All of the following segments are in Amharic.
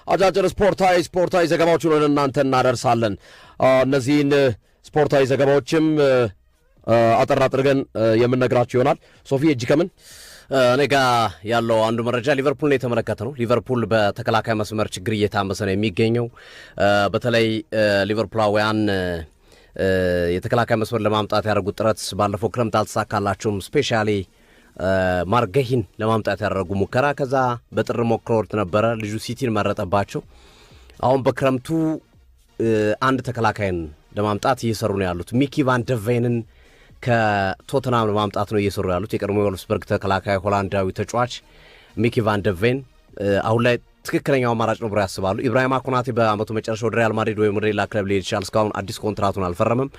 አጫጭር ስፖርታዊ ዘገባዎችን ወደ እናንተ እናደርሳለን። እነዚህን ስፖርታዊ ዘገባዎችም አጠር አድርገን የምንነግራችሁ ይሆናል። ሶፊ እጅ ከምን እኔ ጋር ያለው አንዱ መረጃ ሊቨርፑልን የተመለከተ ነው። ሊቨርፑል በተከላካይ መስመር ችግር እየታመሰ ነው የሚገኘው። በተለይ ሊቨርፑላውያን የተከላካይ መስመር ለማምጣት ያደረጉት ጥረት ባለፈው ክረምት አልተሳካላቸውም። ስፔሻሊ ማርገሂን ለማምጣት ያደረጉ ሙከራ ከዛ በጥር ሞክረውት ነበረ። ልጁ ሲቲን መረጠባቸው። አሁን በክረምቱ አንድ ተከላካይን ለማምጣት እየሰሩ ነው ያሉት። ሚኪ ቫን ደ ቬንን ከቶተናም ለማምጣት ነው እየሰሩ ያሉት። የቀድሞ የወልፍስበርግ ተከላካይ ሆላንዳዊ ተጫዋች ሚኪ ቫን ደ ቬን አሁን ላይ ትክክለኛው አማራጭ ነው ብለው ያስባሉ። ኢብራሂማ ኮናቴ በአመቱ መጨረሻ ወደ ሪያል ማድሪድ ወይም ወደ ሌላ ክለብ ሊሄድ ይችላል። እስካሁን አዲስ ኮንትራቱን አልፈረመም።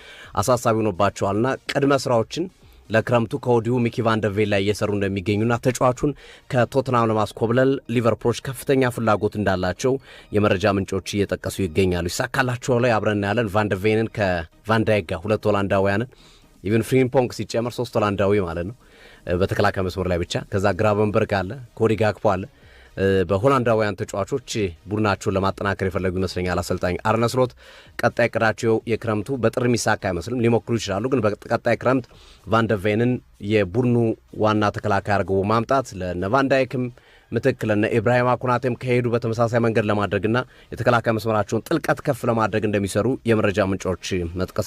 አሳሳቢ ሆኖባቸዋልና ቅድመ ስራዎችን ለክረምቱ ከወዲሁ ሚኪ ቫን ደ ቬን ላይ እየሰሩ እንደሚገኙና ተጫዋቹን ከቶተናም ለማስኮብለል ሊቨርፑሎች ከፍተኛ ፍላጎት እንዳላቸው የመረጃ ምንጮች እየጠቀሱ ይገኛሉ። ይሳካላቸው ላይ አብረን ያለን ቫን ደ ቬንን ከቫን ዳይክ ጋር ሁለት ሆላንዳውያንን ኢቨን ፍሪምፖንግ ሲጨመር 3 ሆላንዳዊ ማለት ነው በተከላካይ መስመር ላይ ብቻ። ከዛ ግራቨንበርግ አለ፣ ኮዲ ጋክፖ አለ። በሆላንዳውያን ተጫዋቾች ቡድናቸውን ለማጠናከር የፈለጉ ይመስለኛል አሰልጣኝ አርነ ስሎት። ቀጣይ ቅዳቸው የክረምቱ በጥር የሚሳካ አይመስልም። ሊሞክሩ ይችላሉ፣ ግን በቀጣይ ክረምት ቫን ደ ቬንን የቡድኑ ዋና ተከላካይ አድርገው ማምጣት ለነ ቫን ዳይክም ምትክ ለነ ኢብራሂማ ኮናቴም ከሄዱ በተመሳሳይ መንገድ ለማድረግና የተከላካይ መስመራቸውን ጥልቀት ከፍ ለማድረግ እንደሚሰሩ የመረጃ ምንጮች መጥቀስ